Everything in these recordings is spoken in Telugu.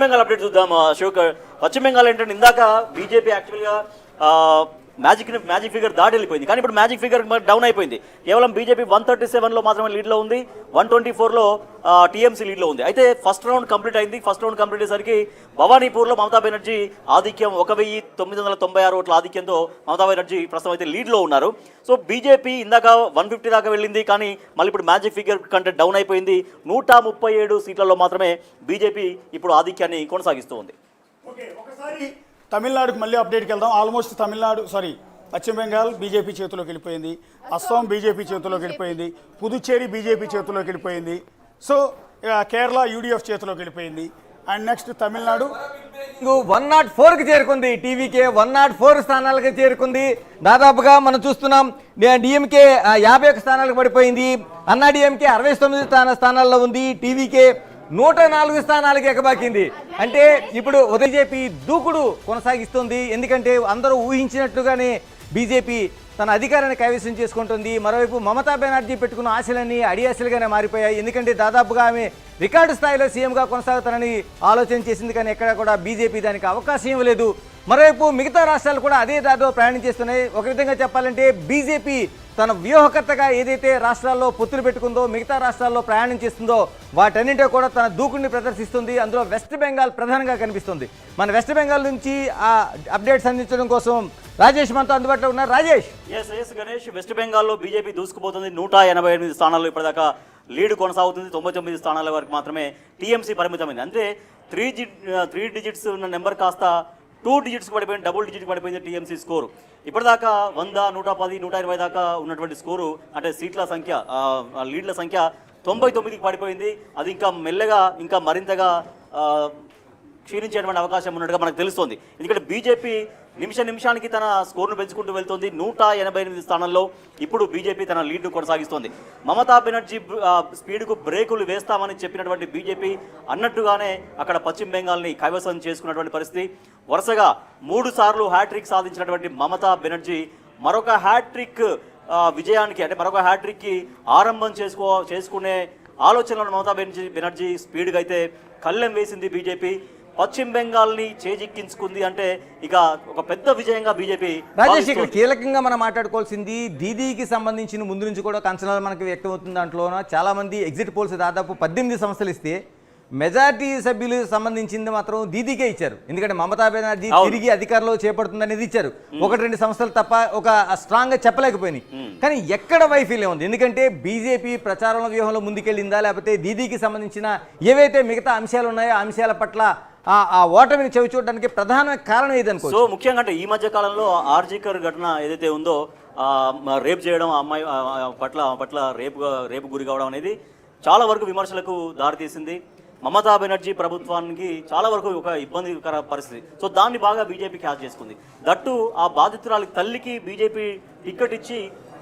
బెంగాల్ అప్డేట్ చూద్దాం అశోక్. పశ్చిమ బెంగాల్ ఏంటంటే ఇందాక బీజేపీ యాక్చువల్గా మ్యాజిక్ ఫిగర్ దాటి వెళ్ళిపోయింది, కానీ ఇప్పుడు మ్యాజిక్ ఫిగర్ డౌన్ అయిపోయింది. కేవలం బీజేపీ 137లో మాత్రమే లీడ్లో ఉంది, 124లో టీఎంసీ లీడ్లో ఉంది. అయితే ఫస్ట్ రౌండ్ కంప్లీట్ అయింది. ఫస్ట్ రౌండ్ కంప్లీట్ అయ్యేసరికి భవానీపూర్లో మమతా బెనర్జీ ఆధిక్యం 1996 ఓట్ల ఆధిక్యంతో మమతా బెనర్జీ ప్రస్తుతం అయితే లీడ్లో ఉన్నారు. సో బీజేపీ ఇందాక 150 దాకా వెళ్ళింది, కానీ మళ్ళీ ఇప్పుడు మ్యాజిక్ ఫిగర్ కంటే డౌన్ అయిపోయింది. 137 సీట్లలో మాత్రమే బీజేపీ ఇప్పుడు ఆధిక్యాన్ని కొనసాగిస్తూ ఉంది. తమిళనాడుకి మళ్ళీ అప్డేట్కి వెళ్దాం. ఆల్మోస్ట్ పశ్చిమ బెంగాల్ బీజేపీ చేతిలోకి వెళ్ళిపోయింది, అస్సాం బీజేపీ చేతిలోకి వెళ్ళిపోయింది, పుదుచ్చేరి బీజేపీ చేతిలోకి వెళ్ళిపోయింది, సో కేరళ యూడీఎఫ్ చేతిలోకి వెళ్ళిపోయింది. అండ్ నెక్స్ట్ తమిళనాడు 104కి చేరుకుంది. టీవీకే 104 స్థానాలకు చేరుకుంది. దాదాపుగా మనం చూస్తున్నాం డిఎంకే 51 స్థానాలకు పడిపోయింది. అన్నా డిఎంకే 69 స్థానాల్లో ఉంది. టీవీకే 104 స్థానాలకు ఎగబాకింది. అంటే ఇప్పుడు బీజేపీ దూకుడు కొనసాగిస్తుంది. ఎందుకంటే అందరూ ఊహించినట్లుగానే బీజేపీ తన అధికారాన్ని కైవసం చేసుకుంటుంది. మరోవైపు మమతా బెనర్జీ పెట్టుకున్న ఆశలన్నీ అడియాశలుగానే మారిపోయాయి. ఎందుకంటే దాదాపుగా ఆమె రికార్డు స్థాయిలో సీఎంగా కొనసాగుతానని ఆలోచన చేసింది, కానీ ఎక్కడ కూడా బీజేపీ దానికి అవకాశం ఇవ్వలేదు. మరోవైపు మిగతా రాష్ట్రాలు కూడా అదే దారిలో ప్రయాణం చేస్తున్నాయి. ఒక విధంగా చెప్పాలంటే బీజేపీ తన వ్యూహకర్తగా ఏదైతే రాష్ట్రాల్లో పొత్తులు పెట్టుకుందో, మిగతా రాష్ట్రాల్లో ప్రయాణం చేస్తుందో వాటన్నింటిలో కూడా తన దూకుడిని ప్రదర్శిస్తుంది. అందులో వెస్ట్ బెంగాల్ ప్రధానంగా కనిపిస్తుంది. మన వెస్ట్ బెంగాల్ నుంచి ఆ అప్డేట్స్ అందించడం కోసం రాజేష్ మనతో అందుబాటులో ఉన్నారు. రాజేష్. ఎస్ గణేష్, వెస్ట్ బెంగాల్లో బీజేపీ దూసుకుపోతుంది. 188 స్థానాల్లో ఇప్పటిదాకా లీడ్ కొనసాగుతుంది. 99 స్థానాల వరకు మాత్రమే టీఎంసీ పరిమితమైంది. అంటే 3 డిజిట్స్ ఉన్న నెంబర్ కాస్త 2 డిజిట్స్కి పడిపోయింది, డబుల్ డిజిట్కి పడిపోయింది టీఎంసీ స్కోరు. ఇప్పటిదాకా 100, 110, 120 దాకా ఉన్నటువంటి స్కోరు, అంటే సీట్ల సంఖ్య, లీడ్ల సంఖ్య 99కి పడిపోయింది. అది ఇంకా మెల్లగా ఇంకా మరింతగా క్షీణించేటువంటి అవకాశం ఉన్నట్టుగా మనకు తెలుస్తోంది. ఎందుకంటే బీజేపీ నిమిషానికి తన స్కోర్ను పెంచుకుంటూ వెళ్తోంది. 188 స్థానాల్లో ఇప్పుడు బీజేపీ తన లీడ్ను కొనసాగిస్తోంది. మమతా బెనర్జీ స్పీడ్కు బ్రేకులు వేస్తామని చెప్పినటువంటి బీజేపీ అన్నట్టుగానే అక్కడ పశ్చిమ బెంగాల్ని కైవసం చేసుకున్నటువంటి పరిస్థితి. వరుసగా 3 సార్లు హ్యాట్రిక్ సాధించినటువంటి మమతా బెనర్జీ మరొక హ్యాట్రిక్ విజయానికి, అంటే మరొక హ్యాట్రిక్కి ఆరంభం చేసుకునే ఆలోచనలో మమతా బెనర్జీ స్పీడ్గా అయితే కళ్ళెం వేసింది బీజేపీ. పశ్చిమ బెంగాల్ని చేజిక్కించుకుంది. అంటే ఇక ఒక పెద్ద విజయంగా బీజేపీ. రాజేష్, ఇక్కడ కీలకంగా మనం మాట్లాడుకోవాల్సింది దీదీకి సంబంధించిన ముందు నుంచి కూడా అంచనాలు మనకి వ్యక్తమవుతుంది. దాంట్లో చాలా మంది ఎగ్జిట్ పోల్స్ దాదాపు 18 సంస్థలు ఇస్తే మెజార్టీ సభ్యులు సంబంధించింది మాత్రం దీదీకే ఇచ్చారు. ఎందుకంటే మమతా బెనర్జీ తిరిగి అధికారంలో చేపడుతుందనేది ఇచ్చారు. 1-2 సంస్థలు తప్ప ఒక స్ట్రాంగ్ గా చెప్పలేకపోయినాయి. కానీ ఎక్కడ వైఫల్యం ఉంది? ఎందుకంటే బీజేపీ ప్రచారణ వ్యూహంలో ముందుకెళ్ళిందా, లేకపోతే దీదీకి సంబంధించిన ఏవైతే మిగతా అంశాలు ఉన్నాయో ఆ అంశాల పట్ల ఆ ఓటమిని చెవి చూడడానికి ప్రధాన కారణం ఏదనుకో. సో ముఖ్యంగా అంటే ఈ మధ్య కాలంలో ఆర్జీకర్ ఘటన ఏదైతే ఉందో, రేప్ చేయడం, అమ్మాయి పట్ల రేపు గురి కావడం అనేది చాలా వరకు విమర్శలకు దారితీసింది. మమతా బెనర్జీ ప్రభుత్వానికి చాలా వరకు ఒక ఇబ్బందికర పరిస్థితి. సో దాన్ని బాగా బీజేపీ క్యాచ్ చేసుకుంది. దట్టు ఆ బాధితురాలి తల్లికి బీజేపీ టికెట్ ఇచ్చి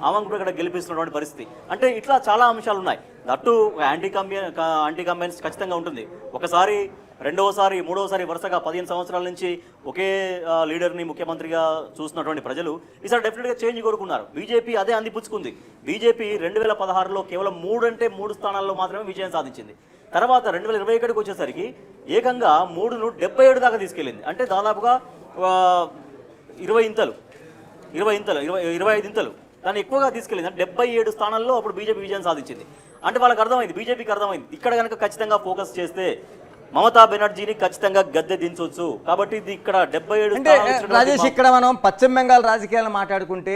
ఆమెను కూడా ఇక్కడ గెలిపిస్తున్నటువంటి పరిస్థితి. అంటే ఇట్లా చాలా అంశాలు ఉన్నాయి. దట్టు యాంటీ కంబైన్స్ ఖచ్చితంగా ఉంటుంది. ఒకసారి, రెండవసారి, మూడవసారి వరుసగా 15 సంవత్సరాల నుంచి ఒకే లీడర్ని ముఖ్యమంత్రిగా చూస్తున్నటువంటి ప్రజలు ఈసారి డెఫినెట్గా చేంజ్ కోరుకున్నారు. బీజేపీ అదే అందిపుచ్చుకుంది. బీజేపీ 2016లో కేవలం 3 స్థానాల్లో మాత్రమే విజయం సాధించింది. తర్వాత 2021కి వచ్చేసరికి ఏకంగా 3ను 77 దాకా తీసుకెళ్ళింది. అంటే దాదాపుగా 25 ఇంతలు దాన్ని ఎక్కువగా తీసుకెళ్ళింది. 77 స్థానాల్లో అప్పుడు బీజేపీ విజయం సాధించింది. అంటే వాళ్ళకి అర్థమైంది, బీజేపీకి అర్థమైంది, ఇక్కడ కనుక ఖచ్చితంగా ఫోకస్ చేస్తే మమతా బెనర్జీని ఖచ్చితంగా గద్దె దించవచ్చు. కాబట్టి ఇది ఇక్కడ 77. రాజేష్, ఇక్కడ మనం పశ్చిమ బెంగాల్ రాజకీయాలను మాట్లాడుకుంటే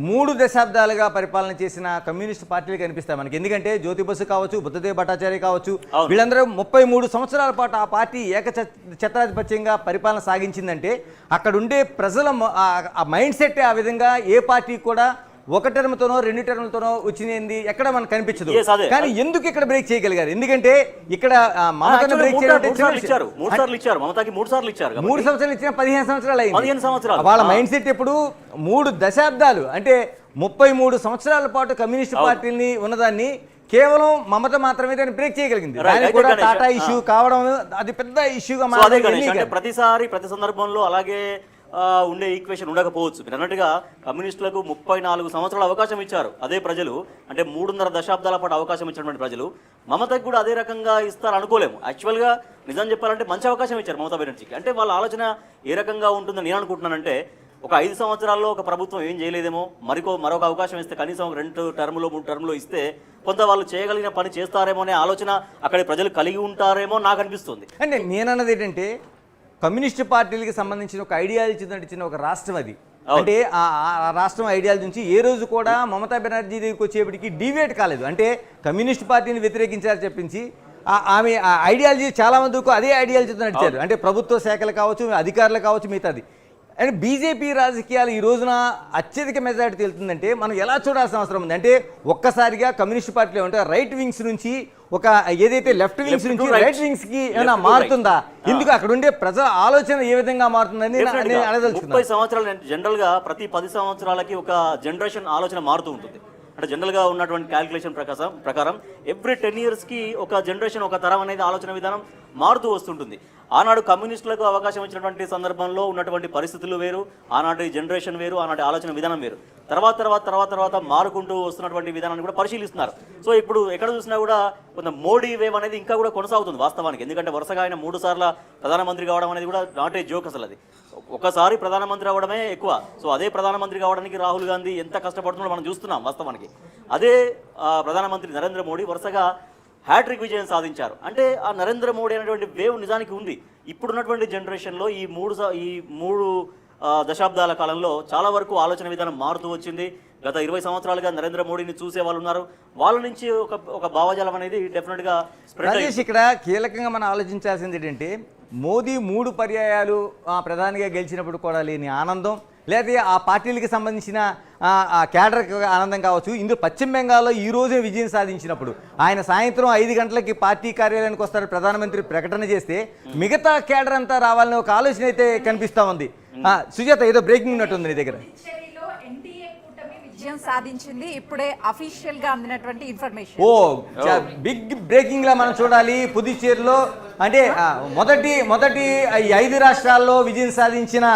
3 దశాబ్దాలుగా పరిపాలన చేసిన కమ్యూనిస్ట్ పార్టీలు కనిపిస్తాయి మనకి. ఎందుకంటే జ్యోతి బసు కావచ్చు, బుద్ధదేవ్ భట్టాచార్య కావచ్చు, వీళ్ళందరూ 33 సంవత్సరాల పాటు ఆ పార్టీ ఏకఛత్రాధిపత్యంగా పరిపాలన సాగించిందంటే అక్కడ ఉండే ప్రజల ఆ మైండ్ సెట్ ఆ విధంగా ఏ పార్టీ కూడా 1 టర్మ్తోనో 2 టర్మ్లతోనో వచ్చింది ఎక్కడ మనకు కనిపించదు. కానీ ఎందుకు ఇక్కడ బ్రేక్ చేయగలిగారు? ఎందుకంటే ఇక్కడ మమతను బ్రేక్ చేయాలంటే 3 సార్లు ఇచ్చారు. మమతాకి 3 సార్లు ఇచ్చారు. 3 సంవత్సరాలు ఇచ్చిన 15 సంవత్సరాలు అయింది. 15 సంవత్సరాలు వాళ్ళ మైండ్ సెట్ ఇప్పుడు 3 దశాబ్దాలు అంటే 33 సంవత్సరాల పాటు కమ్యూనిస్ట్ పార్టీని ఉన్నదాన్ని కేవలం మమత మాత్రమే దాన్ని బ్రేక్ చేయగలిగింది. దానికి కూడా టాటా ఇష్యూ కావడం అది పెద్ద ఇష్యూగా మారింది. ప్రతి సందర్భంలో అలాగే ఉండే ఈక్వేషన్ ఉండకపోవచ్చు. మీరు అన్నట్టుగా కమ్యూనిస్టులకు 34 సంవత్సరాల అవకాశం ఇచ్చారు అదే ప్రజలు, అంటే 3.5 దశాబ్దాల పాటు అవకాశం ఇచ్చినటువంటి ప్రజలు. మమతకు కూడా అదే రకంగా ఇస్తారు అనుకోలేము. యాక్చువల్గా నిజం చెప్పాలంటే మంచి అవకాశం ఇచ్చారు మమతా బెనర్జీకి. అంటే వాళ్ళ ఆలోచన ఏ రకంగా ఉంటుందని నేను అనుకుంటున్నానంటే, ఒక 5 సంవత్సరాల్లో ఒక ప్రభుత్వం ఏం చేయలేదేమో, మరొక అవకాశం ఇస్తే కనీసం 2 టర్ములో 3 టర్ములో ఇస్తే కొంత వాళ్ళు చేయగలిగిన పని చేస్తారేమో అనే ఆలోచన అక్కడి ప్రజలు కలిగి ఉంటారేమో నాకు అనిపిస్తుంది. అంటే నేనన్నది ఏంటంటే, కమ్యూనిస్ట్ పార్టీలకి సంబంధించిన ఒక ఐడియాలజీ నడిచిన ఒక రాష్ట్రం అది. అంటే ఆ రాష్ట్రం ఐడియాలజీ నుంచి ఏ రోజు కూడా మమతా బెనర్జీ దగ్గరికి వచ్చేప్పటికి డీవియేట్ కాలేదు. అంటే కమ్యూనిస్ట్ పార్టీని వ్యతిరేకించారు చెప్పించి ఆమె ఐడియాలజీ చాలా మందికి అదే ఐడియాలజీతో నడిచారు. అంటే ప్రభుత్వ శాఖలు కావచ్చు, అధికారులు కావచ్చు, మిగతాది. అండ్ బీజేపీ రాజకీయాలు ఈ రోజున అత్యధిక మెజారిటీ తెలుతుందంటే మనం ఎలా చూడాల్సిన అవసరం ఉంది అంటే, ఒక్కసారిగా కమ్యూనిస్ట్ పార్టీలో ఉంటే రైట్ వింగ్స్ నుంచి ఒక ఏదైతే లెఫ్ట్ వింగ్స్ నుంచి రైట్ వింగ్స్ కి ఏమైనా మారుతుందా, ఎందుకు అక్కడ ఉండే ప్రజల ఆలోచన ఏ విధంగా మారుతుందని 30 సంవత్సరాలు జనరల్ గా ప్రతి 10 సంవత్సరాలకి ఒక జనరేషన్ ఆలోచన మారుతూ ఉంటుంది. అంటే జనరల్గా ఉన్నటువంటి క్యాలిక్యులేషన్ ప్రకారం ఎవ్రీ 10 yearsకి ఒక జనరేషన్, ఒక తరం అనేది ఆలోచన విధానం మారుతూ వస్తుంటుంది. ఆనాడు కమ్యూనిస్టులకు అవకాశం ఇచ్చినటువంటి సందర్భంలో ఉన్నటువంటి పరిస్థితులు వేరు, ఆనాటి జనరేషన్ వేరు, ఆనాటి ఆలోచన విధానం వేరు. తర్వాత మారుకుంటూ వస్తున్నటువంటి విధానాన్ని కూడా పరిశీలిస్తున్నారు. సో ఇప్పుడు ఎక్కడ చూసినా కూడా కొంత మోడీ వేవ్ అనేది ఇంకా కూడా కొనసాగుతుంది వాస్తవానికి. ఎందుకంటే వరుసగా ఆయన 3 సార్లు ప్రధానమంత్రి కావడం అనేది కూడా నాట్ ఏ జోక్ అసలు. అది ఒకసారి ప్రధానమంత్రి అవ్వడమే ఎక్కువ. సో అదే ప్రధానమంత్రి కావడానికి రాహుల్ గాంధీ ఎంత కష్టపడుతున్నాడో మనం చూస్తున్నాం వాస్తవానికి. అదే ప్రధానమంత్రి నరేంద్ర మోడీ వరుసగా హ్యాట్రిక్ విజయం సాధించారు. అంటే ఆ నరేంద్ర మోడీ అనేటువంటి వేవ్ నిజానికి ఉంది. ఇప్పుడున్నటువంటి జనరేషన్లో ఈ మూడు దశాబ్దాల కాలంలో చాలా వరకు ఆలోచన విధానం మారుతూ వచ్చింది. గత 20 సంవత్సరాలుగా నరేంద్ర మోడీని చూసే వాళ్ళు ఉన్నారు. వాళ్ళ నుంచి ఒక భావజాలం అనేది డెఫినెట్గా స్ప్రెడ్ అయ్యింది. ఇక్కడ కీలకంగా మనం ఆలోచించాల్సింది ఏంటంటే, మోదీ 3 పర్యాయాలు ప్రధానిగా గెలిచినప్పుడు కూడా లేని ఆనందం, లేదా ఆ పార్టీలకి సంబంధించిన క్యాడర్ ఆనందం కావచ్చు. ఇందులో పశ్చిమ బెంగాల్లో ఈ రోజే విజయం సాధించినప్పుడు ఆయన సాయంత్రం 5 గంటలకి పార్టీ కార్యాలయానికి వస్తారు, ప్రధానమంత్రి ప్రకటన చేస్తే మిగతా క్యాడర్ అంతా రావాలని ఒక ఆలోచన అయితే కనిపిస్తా ఉంది. సుజాత, ఏదో బ్రేకింగ్ ఉన్నట్టుంది నీ దగ్గర. విజయం సాధించింది ఇప్పుడే అఫీషియల్ గా అందినటువంటి ఇన్ఫర్మేషన్. ఓ బిగ్ బ్రేకింగ్ లా మనం చూడాలి. పుదుచ్చేరిలో అంటే మొదటి 5 రాష్ట్రాల్లో విజయం సాధించిన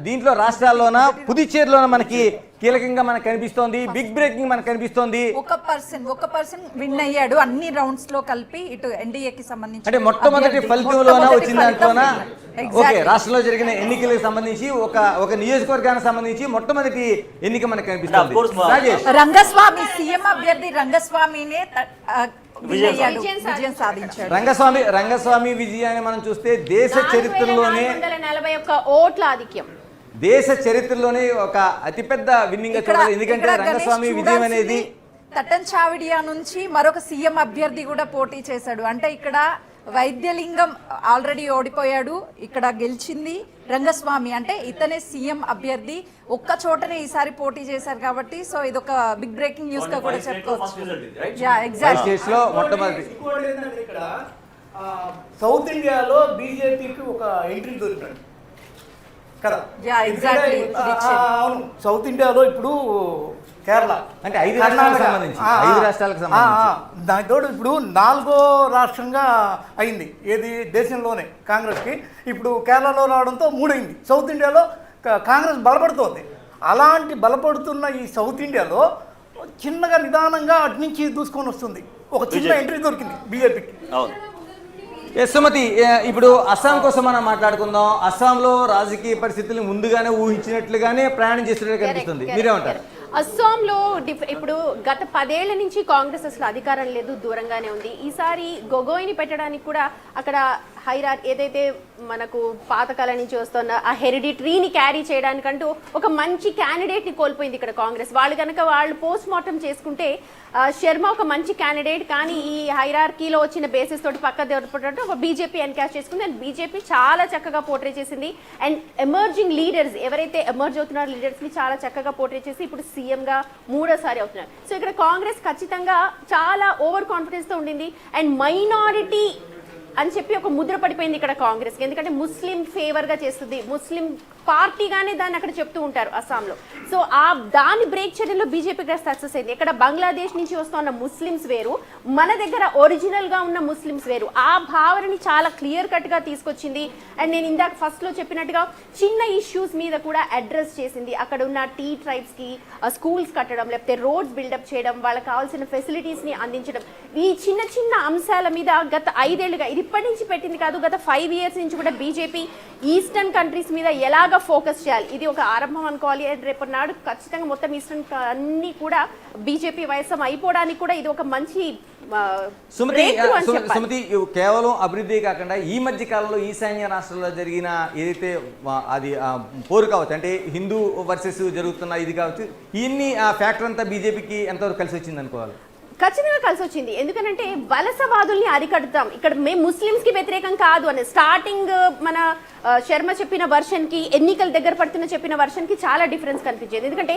దీంట్లో రాష్ట్రాల్లోన పుదుచ్చేరిలోన మనకి కీలకంగా మనకు కనిపిస్తోంది. బిగ్ బ్రేకింగ్ మనకు కనిపిస్తోంది. ఒక పర్సన్ విన్ అయ్యాడు అన్ని రౌండ్స్ లో కలిపి ఇటు ఎన్డీఏకి సంబంధించి. అంటే మొట్టమొదటి ఫలితంలోన వచ్చిన దాంట్లోన ఓకే, రాష్ట్రంలో జరిగిన ఎన్నికలకు సంబంధించి ఒక నియోజకవర్గానికి సంబంధించి మొట్టమొదటి ఎన్నిక మనకు కనిపిస్తుంది. రంగస్వామి సీఎం అభ్యర్థి రంగస్వామినే విజయం సాధించాడు. రంగస్వామి విజయాన్ని మనం చూస్తే దేశ చరిత్రలోనే 441 ఓట్ల ఆధిక్యం, దేశ చరిత్రలోనే ఒక అతిపెద్ద విన్నింగ్ గా చూడాలి. ఎందుకంటే రంగస్వామి విజయం అనేది తట్టంచావిడియా నుంచి మరొక సీఎం అభ్యర్థి కూడా పోటీ చేశాడు. అంటే ఇక్కడ వైద్యలింగం ఆల్రెడీ ఓడిపోయాడు, ఇక్కడ గెలిచింది రంగస్వామి. అంటే ఇతనే సీఎం అభ్యర్థి, ఒక్క చోటనే ఈసారి పోటీ చేశారు కాబట్టి సో ఇది ఒక బిగ్ బ్రేకింగ్ న్యూస్ గా కూడా చెప్పుకోవచ్చు. సౌత్ ఇండియాలో బీజేపీకి ఒక ఎంట్రీ దొరికింది కదా. అవును, సౌత్ ఇండియాలో ఇప్పుడు కేరళ అంటే 5 రాష్ట్రాలకు సంబంధించి దానితో ఇప్పుడు 4వ రాష్ట్రంగా అయింది ఏది దేశంలోనే కాంగ్రెస్కి. ఇప్పుడు కేరళలో రావడంతో 3 అయింది. సౌత్ ఇండియాలో కాంగ్రెస్ బలపడుతోంది. అలాంటి బలపడుతున్న ఈ సౌత్ ఇండియాలో చిన్నగా నిదానంగా అటు నుంచి దూసుకొని వస్తుంది. ఒక చిన్న ఎంట్రీ దొరికింది బీజేపీకి. సుమతి, ఇప్పుడు అస్సాం కోసం మనం మాట్లాడుకుందాం. అస్సాంలో రాజకీయ పరిస్థితులు ముందుగానే ఊహించినట్లుగానే ప్రయాణం చేస్తున్నట్టు కనిపిస్తుంది. మీరేమంటారు? అస్సాంలో ఇప్పుడు గత 10 ఏళ్ల నుంచి కాంగ్రెస్ అసలు అధికారం లేదు, దూరంగానే ఉంది. ఈసారి గొగోయిని పెట్టడానికి కూడా అక్కడ హైరార్ ఏదైతే మనకు పాతకాలం నుంచి వస్తున్న ఆ హెరిడిటరీని క్యారీ చేయడానికంటూ ఒక మంచి క్యాండిడేట్ని కోల్పోయింది ఇక్కడ కాంగ్రెస్. వాళ్ళు పోస్ట్ మార్టం చేసుకుంటే శర్మ ఒక మంచి క్యాండిడేట్, కానీ ఈ హైరార్కీలో వచ్చిన బేసిస్ తోటి పక్క దొరకటట్టు ఒక బీజేపీ ఎన్కాష్ చేసుకుంది. అండ్ బీజేపీ చాలా చక్కగా పోర్ట్రే చేసింది. అండ్ ఎమర్జింగ్ లీడర్స్ ఎవరైతే ఎమర్జ్ అవుతున్నారో లీడర్స్ని చాలా చక్కగా పోర్ట్రే చేసి ఇప్పుడు సీఎంగా 3వ అవుతున్నారు. సో ఇక్కడ కాంగ్రెస్ ఖచ్చితంగా చాలా ఓవర్ కాన్ఫిడెన్స్తో ఉండింది. అండ్ మైనారిటీ అని చెప్పి ఒక ముద్ర పడిపోయింది ఇక్కడ కాంగ్రెస్కి. ఎందుకంటే ముస్లిం ఫేవర్గా చేస్తుంది, ముస్లిం పార్టీగానే దాన్ని అక్కడ చెప్తూ ఉంటారు అస్సాంలో. సో ఆ దాన్ని బ్రేక్ చేయడంలో బీజేపీకి సక్సెస్ అయింది. ఇక్కడ బంగ్లాదేశ్ నుంచి వస్తున్న ముస్లిమ్స్ వేరు, మన దగ్గర ఒరిజినల్గా ఉన్న ముస్లిమ్స్ వేరు. ఆ భావనని చాలా క్లియర్ కట్గా తీసుకొచ్చింది. అండ్ నేను ఇందాక ఫస్ట్లో చెప్పినట్టుగా చిన్న ఇష్యూస్ మీద కూడా అడ్రస్ చేసింది. అక్కడ ఉన్న టీ ట్రైబ్స్కి స్కూల్స్ కట్టడం, లేకపోతే రోడ్స్ బిల్డప్ చేయడం, వాళ్ళకి కావాల్సిన ఫెసిలిటీస్ని అందించడం, ఈ చిన్న చిన్న అంశాల మీద గత 5 ఏళ్లుగా, ఇది ఇప్పటి నుంచి పెట్టింది కాదు, గత 5 years నుంచి కూడా బీజేపీ ఈస్టర్న్ కంట్రీస్ మీద ఎలాగ ఫోకస్ చేయాలి, ఇది ఒక ఆరంభం అనుకోవాలి. రేపు నాడు ఖచ్చితంగా మొత్తం ఈస్టర్న్ అన్ని కూడా బీజేపీ వయసం అయిపోవడానికి కూడా ఇది ఒక మంచి సుమతి, కేవలం అభివృద్ధి కాకుండా ఈ మధ్య కాలంలో ఈశాన్య రాష్ట్రాల్లో జరిగిన ఏదైతే అది పోరు కావచ్చు, అంటే హిందూ వర్సెస్ జరుగుతున్న ఇది కావచ్చు, ఇన్ని ఫ్యాక్టర్ అంతా బీజేపీకి ఎంతవరకు కలిసి వచ్చింది అనుకోవాలి? ఖచ్చితంగా కలిసి వచ్చింది. ఎందుకంటే వలసవాదుల్ని అరికడతాం, ఇక్కడ మేము ముస్లిమ్స్కి వ్యతిరేకం కాదు అని స్టార్టింగ్ మన శర్మ చెప్పిన వర్షన్కి, ఎన్నికల దగ్గర పడుతున్న చెప్పిన వర్షన్కి చాలా డిఫరెన్స్ కనిపించేది. ఎందుకంటే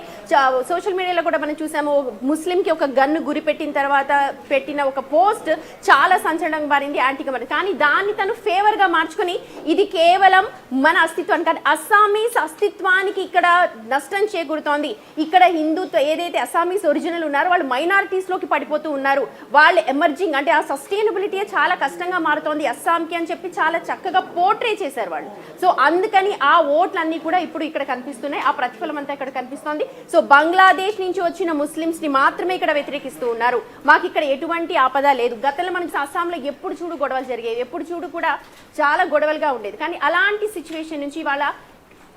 సోషల్ మీడియాలో కూడా మనం చూసాము, ముస్లింకి ఒక గన్ను గురి పెట్టిన తర్వాత పెట్టిన ఒక పోస్ట్ చాలా సంచలనంగా మారింది, యాంటీగా మారింది. కానీ దాన్ని తను ఫేవర్గా మార్చుకొని ఇది కేవలం మన అస్తిత్వానికి కాదు, అస్సామీస్ అస్తిత్వానికి ఇక్కడ నష్టం చేకూరుతోంది. ఇక్కడ హిందుత్వ ఏదైతే అస్సామీస్ ఒరిజినల్ ఉన్నారో వాళ్ళు మైనారిటీస్లోకి పడిపోతూ ఉన్నారు, వాళ్ళు ఎమర్జింగ్, అంటే ఆ సస్టైనబిలిటీ చాలా కష్టంగా మారుతోంది అస్సాంకి అని చెప్పి చాలా చక్కగా పోర్ట్రే చేశారు వాళ్ళు. సో అందుకని ఆ ఓట్లన్నీ కూడా ఇప్పుడు ఇక్కడ కనిపిస్తున్నాయి, ఆ ప్రతిఫలం అంతా ఇక్కడ కనిపిస్తోంది. సో బంగ్లాదేశ్ నుంచి వచ్చిన ముస్లిమ్స్ ని మాత్రమే ఇక్కడ వ్యతిరేకిస్తూ ఉన్నారు, మాకు ఇక్కడ ఎటువంటి ఆపద లేదు. గతంలో మనకి అస్సాంలో ఎప్పుడు చూడు గొడవలు జరిగేవి, ఎప్పుడు చూడు కూడా చాలా గొడవలుగా ఉండేది. కానీ అలాంటి సిచ్యువేషన్ నుంచి వాళ్ళ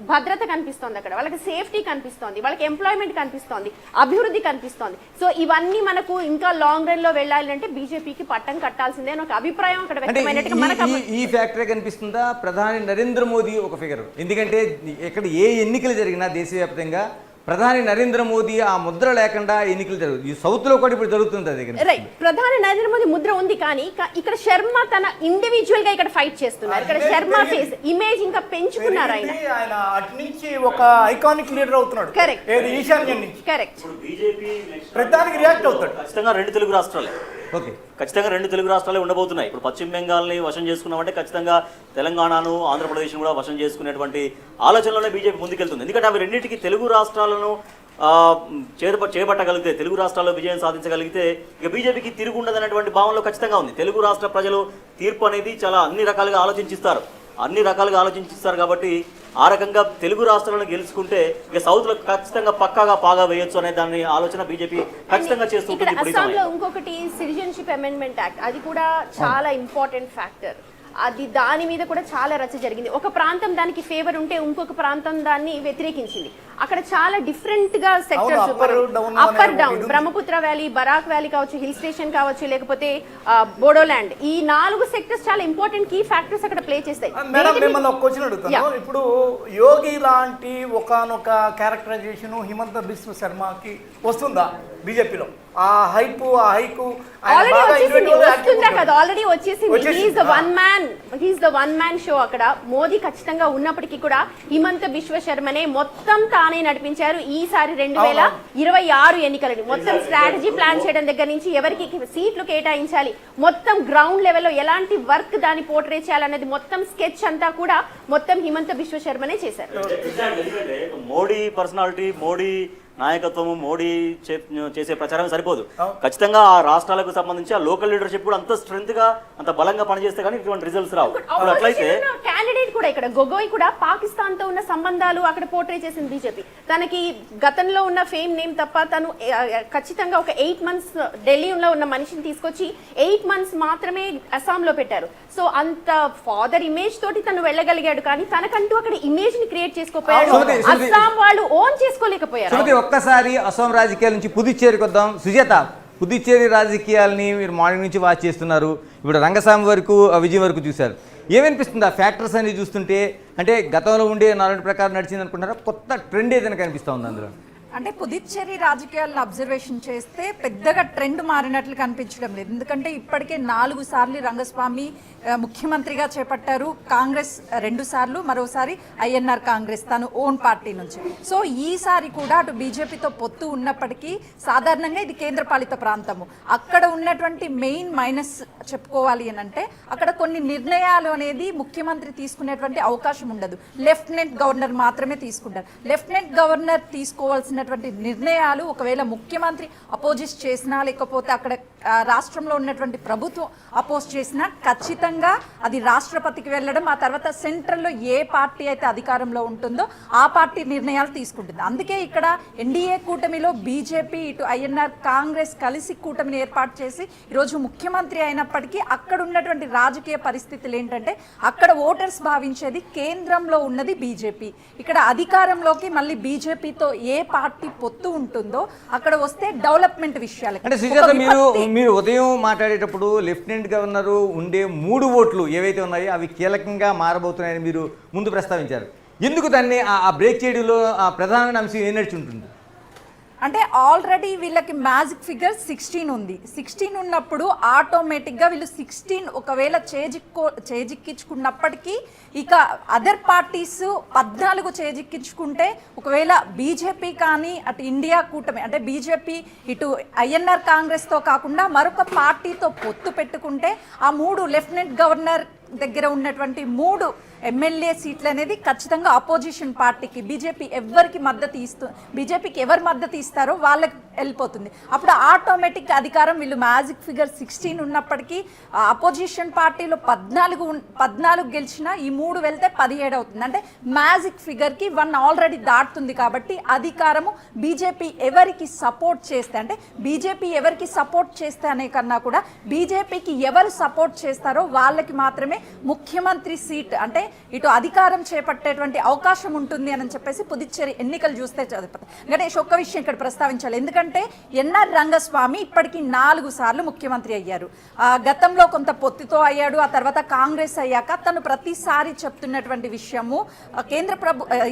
భద్రత కనిపిస్తోంది, అక్కడ వాళ్ళకి సేఫ్టీ కనిపిస్తోంది, వాళ్ళకి ఎంప్లాయ్మెంట్ కనిపిస్తోంది, అభివృద్ధి కనిపిస్తోంది. సో ఇవన్నీ మనకు ఇంకా లాంగ్ రన్ లో వెళ్ళాలంటే బీజేపీకి పట్టం కట్టాల్సిందే అని ఒక అభిప్రాయం అక్కడ వ్యక్తమైనట్టుగా మనకు ఈ ఫ్యాక్టరీ కనిపిస్తుందా? ప్రధాని నరేంద్ర మోదీ ఒక ఫిగర్, ఎందుకంటే ఇక్కడ ఏ ఎన్నికలు జరిగినా దేశవ్యాప్తంగా ప్రధాని నరేంద్ర మోదీ ఆ ముద్ర లేకుండా ఎన్నికలు జరుగుతుంది. ఈ సౌత్ లో కూడా ఇప్పుడు జరుగుతుంది అది. రైట్, ప్రధాని నరేంద్ర మోదీ ముద్ర ఉంది, కానీ ఇక్కడ శర్మ తన ఇండివిజువల్ గా ఇక్కడ ఫైట్ చేస్తున్నారు. ఇక్కడ శర్మ ఫేస్ ఇమేజ్ ఇంకా పెంచుకున్నారు ఆయన అటు నుంచి ఒక ఐకానిక్ లీడర్ అవుతున్నాడు. కరెక్ట్, ఈశాన్యం నుంచి కరెక్ట్. ప్రతిదానికి రియాక్ట్ అవుతాడు. ఖచ్చితంగా 2 తెలుగు రాష్ట్రాలే, ఓకే, ఖచ్చితంగా 2 తెలుగు రాష్ట్రాలే ఉండబోతున్నాయి. ఇప్పుడు పశ్చిమ బెంగాల్ని వశం చేసుకున్నామంటే ఖచ్చితంగా తెలంగాణను, ఆంధ్రప్రదేశ్ను కూడా వశం చేసుకునేటువంటి ఆలోచనలోనే బీజేపీ ముందుకెళ్తుంది. ఎందుకంటే అవి రెండింటికి తెలుగు రాష్ట్రాలను చేపట్టగలిగితే, తెలుగు రాష్ట్రాల్లో విజయం సాధించగలిగితే ఇక బీజేపీకి తిరుగు ఉండదనేటువంటి భావనలో ఖచ్చితంగా ఉంది. తెలుగు రాష్ట్ర ప్రజలు తీర్పు అనేది చాలా అన్ని రకాలుగా ఆలోచించిస్తారు కాబట్టి ఆ రకంగా తెలుగు రాష్ట్రాలను గెలుచుకుంటే ఇక సౌత్ లో ఖచ్చితంగా పక్కాగా పాగా వేయొచ్చు అనే దాని ఆలోచన బీజేపీ ఖచ్చితంగా చేస్తుంది. అస్సాంలో ఇంకొకటి సిటిజన్షిప్ అమెండ్మెంట్ యాక్ట్, అది కూడా చాలా ఇంపార్టెంట్ ఫ్యాక్టర్. అది దాని మీద కూడా చాలా రచ్చ జరిగింది. ఒక ప్రాంతం దానికి ఫేవర్ ఉంటే ఇంకొక ప్రాంతం దాన్ని వ్యతిరేకించింది. అక్కడ చాలా డిఫరెంట్ గా sectors, upper down, Brahmaputra valley, Barak valley కావచ్చు, హిల్ స్టేషన్ కావచ్చు, లేకపోతే బోడోల్యాండ్, ఈ 4 సెక్టర్స్ చాలా ఇంపార్టెంట్ కీ ఫ్యాక్టర్స్ అక్కడ ప్లే చేస్తాయి. మేడం మిమ్మల్ని ఒక క్వశ్చన్ అడుగుతాను. ఇప్పుడు యోగి లాంటి ఒకనొక క్యారెక్టరైజేషన్ హిమంత బిశ్వ శర్మకి వస్తుందా బీజేపీలో? ఆ హైకు ఆల్రెడీ వచ్చేసింది. He's the one man show. అక్కడ మోదీ ఖచ్చితంగా ఉన్నప్పటికీ కూడా హిమంత బిశ్వ శర్మనే మొత్తం తానే నడిపించారు. ఈసారి 2026 ఎన్నికలని మొత్తం స్ట్రాటజీ ప్లాన్ చేయడం దగ్గర నుంచి ఎవరికి సీట్లు కేటాయించాలి, మొత్తం గ్రౌండ్ లెవెల్లో ఎలాంటి వర్క్ దాన్ని పోర్ట్రే చేయాలనేది మొత్తం స్కెచ్ అంతా కూడా మొత్తం హిమంత బిశ్వ శర్మనే చేశారు. మోడీ పర్సనాలిటీ, మోడీ నాయకత్వము, మోడీ చేసే ప్రచారం సరిపోదు. ఖచ్చితంగా ఆ రాష్ట్రాలకు సంబంధించి ఆ లోకల్ లీడర్షిప్ కూడా అంత స్ట్రెంత్ గా, అంత బలంగా పనిచేస్తే కానీ ఇటువంటి రిజల్ట్స్ రావు. అట్లయితే క్యాండిడేట్ కూడా ఇక్కడ గొగోయ్ కూడా పాకిస్తాన్ తో ఉన్న సంబంధాలు అక్కడ పోర్ట్రే చేసింది బీజేపీ. తనకి గతంలో ఉన్న ఫేమ్ నేమ్ తప్ప తను ఖచ్చితంగా ఒక 8 months ఢిల్లీలో ఉన్న మనిషిని తీసుకొచ్చి 8 months మాత్రమే అస్సాంలో పెట్టారు. సో అంత ఫాదర్ ఇమేజ్ తోటి తను వెళ్ళగలిగాడు, కానీ తనకంటూ అక్కడ ఇమేజ్ ని క్రియేట్ చేసుకోపోయాడు. అస్సాం వాళ్ళు ఓన్ చేసుకోలేకపోయారు. ఒక్కసారి అస్సాం రాజకీయాల నుంచి పుదుచ్చేరికి వద్దాం. సుజాత, పుదుచ్చేరి రాజకీయాలని మీరు మార్నింగ్ నుంచి వాచ్ చేస్తున్నారు, ఇప్పుడు రంగస్వామి వరకు విజయం వరకు చూశారు. ఏమనిపిస్తుంది ఆ ఫ్యాక్టర్స్ అనేది చూస్తుంటే? అంటే గతంలో ఉండే నాలుగు ప్రకారం నడిచింది అనుకుంటారా, కొత్త ట్రెండ్ ఏదైనా కనిపిస్తూ ఉంది అందులో? అంటే పుదుచ్చేరి రాజకీయాలను అబ్జర్వేషన్ చేస్తే పెద్దగా ట్రెండ్ మారినట్లు కనిపించడం లేదు. ఎందుకంటే ఇప్పటికే 4 సార్లు రంగస్వామి ముఖ్యమంత్రిగా చేపట్టారు. కాంగ్రెస్ 2 సార్లు, మరోసారి ఐఎన్ఆర్ కాంగ్రెస్ తను ఓన్ పార్టీ నుంచి. సో ఈసారి కూడా అటు బీజేపీతో పొత్తు ఉన్నప్పటికీ సాధారణంగా ఇది కేంద్రపాలిత ప్రాంతము. అక్కడ ఉన్నటువంటి మెయిన్ మైనస్ చెప్పుకోవాలి అని అంటే అక్కడ కొన్ని నిర్ణయాలు అనేది ముఖ్యమంత్రి తీసుకునేటువంటి అవకాశం ఉండదు. లెఫ్టినెంట్ గవర్నర్ మాత్రమే తీసుకుంటారు. లెఫ్టినెంట్ గవర్నర్ తీసుకోవాల్సినటువంటి నిర్ణయాలు ఒకవేళ ముఖ్యమంత్రి అపోజిట్ చేసినా లేకపోతే అక్కడ రాష్ట్రంలో ఉన్నటువంటి ప్రభుత్వం అపోజ్ చేసినా ఖచ్చితంగా అది రాష్ట్రపతికి వెళ్ళడం, ఆ తర్వాత సెంట్రల్లో ఏ పార్టీ అయితే అధికారంలో ఉంటుందో ఆ పార్టీ నిర్ణయాలు తీసుకుంటుంది. అందుకే ఇక్కడ ఎన్డీఏ కూటమిలో బీజేపీ ఇటు ఐఎన్ఆర్ కాంగ్రెస్ కలిసి కూటమిని ఏర్పాటు చేసి ఈరోజు ముఖ్యమంత్రి అయినప్పటికీ అక్కడ ఉన్నటువంటి రాజకీయ పరిస్థితులు ఏంటంటే అక్కడ ఓటర్స్ భావించేది కేంద్రంలో ఉన్నది బీజేపీ, ఇక్కడ అధికారంలోకి మళ్ళీ బీజేపీతో ఏ పార్టీ పొత్తు ఉంటుందో అక్కడ వస్తే డెవలప్మెంట్ విషయాలు. అంటే సుజాత, మీరు ఉదయం మాట్లాడేటప్పుడు లెఫ్టినెంట్ గవర్నర్ ఉండే 3 ఓట్లు ఏవైతే ఉన్నాయో అవి కీలకంగా మారబోతున్నాయని మీరు ముందు ప్రస్తావించారు. ఎందుకు దాన్ని ఆ బ్రేక్ చేయడంలో ప్రధానమైన అంశం ఏం నడిచి ఉంటుంది? అంటే ఆల్రెడీ వీళ్ళకి మ్యాజిక్ ఫిగర్ 16 ఉంది. 16 ఉన్నప్పుడు ఆటోమేటిక్గా వీళ్ళు 16 ఒకవేళ చేజిక్కించుకున్నప్పటికీ ఇక అదర్ పార్టీస్ 14 చేజిక్కించుకుంటే ఒకవేళ బీజేపీ కానీ అటు ఇండియా కూటమి అంటే బీజేపీ ఇటు ఐఎన్ఆర్ కాంగ్రెస్తో కాకుండా మరొక పార్టీతో పొత్తు పెట్టుకుంటే ఆ 3 లెఫ్టినెంట్ గవర్నర్ దగ్గర ఉన్నటువంటి 3 ఎమ్మెల్యే సీట్లు అనేది ఖచ్చితంగా అపోజిషన్ పార్టీకి బీజేపీకి ఎవరు మద్దతు ఇస్తారో వాళ్ళకి వెళ్ళిపోతుంది. అప్పుడు ఆటోమేటిక్ అధికారం వీళ్ళు మ్యాజిక్ ఫిగర్ 16 ఉన్నప్పటికీ అపోజిషన్ పార్టీలో 14 గెలిచినా ఈ 3 వెళ్తే 17 అవుతుంది. అంటే మ్యాజిక్ ఫిగర్కి 1 ఆల్రెడీ దాటుతుంది. కాబట్టి అధికారము బీజేపీ ఎవరికి సపోర్ట్ చేస్తే అంటే బీజేపీ ఎవరికి సపోర్ట్ చేస్తే అనే కన్నా కూడా బీజేపీకి ఎవరు సపోర్ట్ చేస్తారో వాళ్ళకి మాత్రమే ముఖ్యమంత్రి సీట్ అంటే ఇటు అధికారం చేపట్టేటువంటి అవకాశం ఉంటుంది అని చెప్పేసి పుదుచ్చేరి ఎన్నికలు చూస్తే చదువుతారు. గణేష్ ఒక్క విషయం ఇక్కడ ప్రస్తావించాలి. ఎందుకంటే ఎన్ఆర్ రంగస్వామి ఇప్పటికీ 4 సార్లు ముఖ్యమంత్రి అయ్యారు. గతంలో కొంత పొత్తుతో అయ్యాడు, ఆ తర్వాత కాంగ్రెస్ అయ్యాక తను ప్రతిసారి చెప్తున్నటువంటి విషయము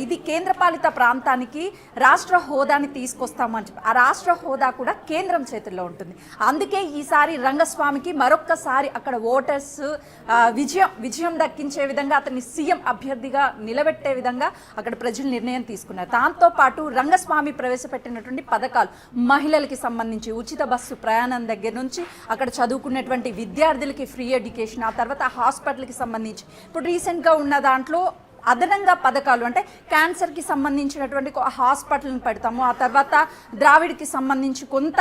ఇది కేంద్రపాలిత ప్రాంతానికి రాష్ట్ర హోదాని తీసుకొస్తామని చెప్పి ఆ రాష్ట్ర హోదా కూడా కేంద్రం చేతుల్లో ఉంటుంది. అందుకే ఈసారి రంగస్వామికి మరొక్కసారి అక్కడ ఓటర్స్ విజయం దక్కించే విధంగా అతన్ని సీఎం అభ్యర్థిగా నిలబెట్టే విధంగా అక్కడ ప్రజలు నిర్ణయం తీసుకున్నారు. దాంతో పాటు రంగస్వామి ప్రవేశపెట్టినటువంటి పథకాలు మహిళలకి సంబంధించి ఉచిత బస్సు ప్రయాణం దగ్గర నుంచి అక్కడ చదువుకున్నటువంటి విద్యార్థులకి ఫ్రీ ఎడ్యుకేషన్, ఆ తర్వాత హాస్పిటల్కి సంబంధించి ఇప్పుడు రీసెంట్గా ఉన్న దాంట్లో అదనంగా పథకాలు అంటే క్యాన్సర్కి సంబంధించినటువంటి హాస్పిటల్ని పెడతాము, ఆ తర్వాత ద్రావిడ్కి సంబంధించి కొంత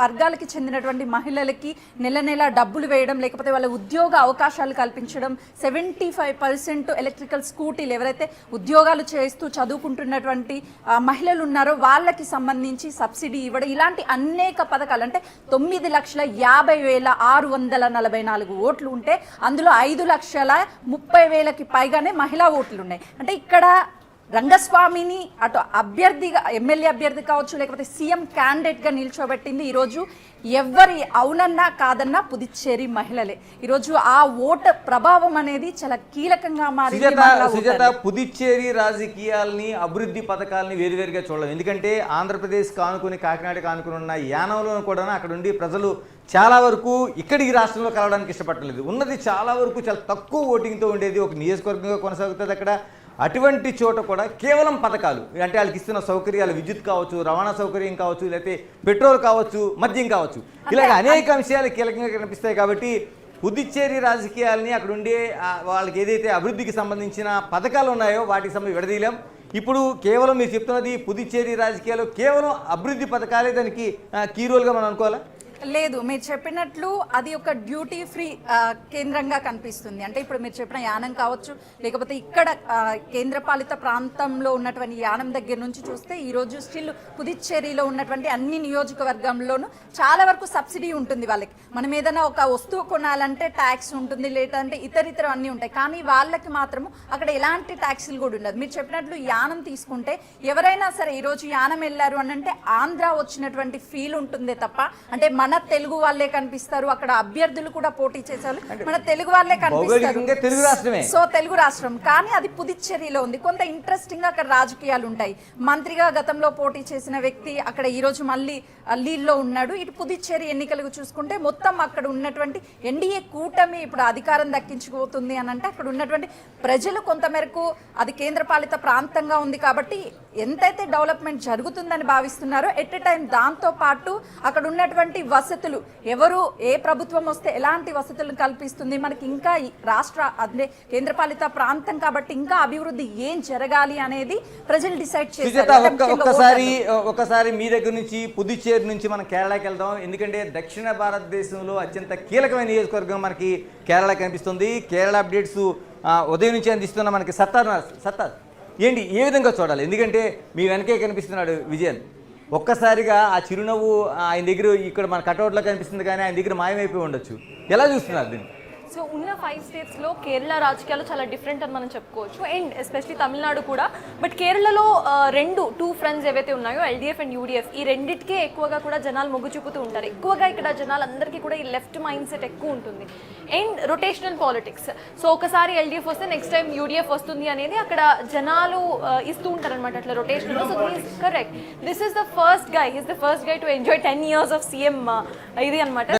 వర్గాలకి చెందినటువంటి మహిళలకి నెల డబ్బులు వేయడం, లేకపోతే వాళ్ళ ఉద్యోగ అవకాశాలు కల్పించడం, 75% ఎలక్ట్రికల్ స్కూటీలు ఎవరైతే ఉద్యోగాలు చేస్తూ చదువుకుంటున్నటువంటి మహిళలు ఉన్నారో వాళ్ళకి సంబంధించి సబ్సిడీ ఇవ్వడం, ఇలాంటి అనేక పథకాలు. అంటే 9,50,644 ఓట్లు ఉంటే అందులో 5,30,000కి పైగానే మహిళా ఓట్లు ఉన్నాయి. అంటే ఇక్కడ రంగస్వామిని అటు అభ్యర్థిగా ఎమ్మెల్యే అభ్యర్థి కావచ్చు లేకపోతే సీఎం క్యాండిడేట్గా నిల్చోబెట్టింది ఈరోజు ఎవరి అవునన్నా కాదన్నా పుదుచ్చేరి మహిళలే. ఈరోజు ఆ ఓటు ప్రభావం అనేది చాలా కీలకంగా మారింది. సుజాత, పుదుచ్చేరి రాజకీయాల్ని అభివృద్ధి పథకాలని వేరువేరుగా చూడలేం. ఎందుకంటే ఆంధ్రప్రదేశ్ కానుకుని కాకినాడ కానుకుని ఉన్న యానంలో కూడా అక్కడ ఉండి ప్రజలు చాలా వరకు ఇక్కడికి రాష్ట్రంలో కలవడానికి ఇష్టపడలేదు. ఉన్నది చాలా వరకు చాలా తక్కువ ఓటింగ్తో ఉండేది ఒక నియోజకవర్గంగా కొనసాగుతుంది అక్కడ. అటువంటి చోట కూడా కేవలం పథకాలు అంటే వాళ్ళకి ఇస్తున్న సౌకర్యాలు, విద్యుత్ కావచ్చు, రవాణా సౌకర్యం కావచ్చు, లేకపోతే పెట్రోల్ కావచ్చు, మద్యం కావచ్చు, ఇలాగ అనేక అంశాలు కీలకంగా కనిపిస్తాయి. కాబట్టి పుదుచ్చేరి రాజకీయాలని అక్కడ ఉండే వాళ్ళకి ఏదైతే అభివృద్ధికి సంబంధించిన పథకాలు ఉన్నాయో వాటికి సంబంధించి విడదీయలేం. ఇప్పుడు కేవలం మీరు చెప్తున్నది పుదుచ్చేరి రాజకీయాలు కేవలం అభివృద్ధి పథకాలే దానికి కీ రోల్గా మనం అనుకోవాలా? లేదు, మీరు చెప్పినట్లు అది ఒక డ్యూటీ ఫ్రీ కేంద్రంగా కనిపిస్తుంది. అంటే ఇప్పుడు మీరు చెప్పిన యానం కావచ్చు లేకపోతే ఇక్కడ కేంద్రపాలిత ప్రాంతంలో ఉన్నటువంటి యానం దగ్గర నుంచి చూస్తే ఈరోజు స్టిల్ పుదుచ్చేరిలో ఉన్నటువంటి అన్ని నియోజకవర్గంలోనూ చాలా వరకు సబ్సిడీ ఉంటుంది వాళ్ళకి. మనం ఏదైనా ఒక వస్తువు కొనాలంటే ట్యాక్స్ ఉంటుంది, లేదంటే ఇతర అన్నీ ఉంటాయి. కానీ వాళ్ళకి మాత్రము అక్కడ ఎలాంటి ట్యాక్సులు కూడా ఉండదు. మీరు చెప్పినట్లు యానం తీసుకుంటే ఎవరైనా సరే ఈరోజు యానం వెళ్ళారు అని అంటే ఆంధ్ర వచ్చినటువంటి ఫీల్ ఉంటుందే తప్ప అంటే మన తెలుగు వాళ్ళే కనిపిస్తారు, అక్కడ అభ్యర్థులు కూడా పోటీ చేశారు, మన తెలుగు వాళ్ళే భౌగోళికంగా తెలుగు రాష్ట్రమే. సో తెలుగు రాష్ట్రం, కానీ అది పుదుచ్చేరిలో ఉంది. కొంత ఇంట్రెస్టింగ్ గా అక్కడ రాజకీయాలు ఉంటాయి. మంత్రిగా గతంలో పోటీ చేసిన వ్యక్తి అక్కడ ఈ రోజు మళ్ళీ లీడ్లో ఉన్నాడు. ఇటు పుదుచ్చేరి ఎన్నికలకు చూసుకుంటే మొత్తం అక్కడ ఉన్నటువంటి ఎన్డీఏ కూటమి ఇప్పుడు అధికారం దక్కించుకోతుంది అని అంటే అక్కడ ఉన్నటువంటి ప్రజలు కొంతమేరకు అది కేంద్రపాలిత ప్రాంతంగా ఉంది కాబట్టి ఎంతైతే డెవలప్మెంట్ జరుగుతుందని భావిస్తున్నారో ఎట్ ఎ టైం దాంతో పాటు అక్కడ ఉన్నటువంటి వసతులు ఎవరు ఏ ప్రభుత్వం వస్తే ఎలాంటి వసతులను కల్పిస్తుంది, మనకి ఇంకా రాష్ట్ర అదే కేంద్రపాలిత ప్రాంతం కాబట్టి ఇంకా అభివృద్ధి ఏం జరగాలి అనేది ప్రజలు డిసైడ్ ఒక్కసారి మీ దగ్గర నుంచి పుదుచ్చేరి నుంచి మనం కేరళకి వెళ్దాం. ఎందుకంటే దక్షిణ భారతదేశంలో అత్యంత కీలకమైన నియోజకవర్గం మనకి కేరళ కనిపిస్తుంది. కేరళ అప్డేట్స్ ఉదయం నుంచి అందిస్తున్న మనకి సత్తార్ ఏంటి ఏ విధంగా చూడాలి? ఎందుకంటే మీ వెనకే కనిపిస్తున్నాడు విజయన్. ఒక్కసారిగా ఆ చిరునవ్వు ఆయన దగ్గర ఇక్కడ మన కటౌట్లో కనిపిస్తుంది కానీ ఆయన దగ్గర మాయమైపోయి ఉండొచ్చు. ఎలా చూస్తున్నారు దీన్ని? సో ఉన్న 5 స్టేట్స్లో కేరళ రాజకీయాలు చాలా డిఫరెంట్ అని మనం చెప్పుకోవచ్చు, అండ్ ఎస్పెషలీ తమిళనాడు కూడా. బట్ కేరళలో టూ ఫ్రంట్స్ ఏవైతే ఉన్నాయో ఎల్డీఎఫ్ అండ్ యూడీఎఫ్, ఈ రెండింటికే ఎక్కువగా కూడా జనాలు మొగ్గు చూపుతూ ఉంటారు. ఎక్కువగా ఇక్కడ జనాలందరికీ కూడా ఈ లెఫ్ట్ మైండ్ సెట్ ఎక్కువ ఉంటుంది అండ్ రొటేషనల్ పాలిటిక్స్. సో ఒకసారి ఎల్డీఎఫ్ వస్తే నెక్స్ట్ టైం యూడీఎఫ్ వస్తుంది అనేది అక్కడ జనాలు ఇస్తూ ఉంటారు అనమాట, అట్లా rotational. So this correct, this is the first guy to enjoy 10 years of CM ఇది అనమాట.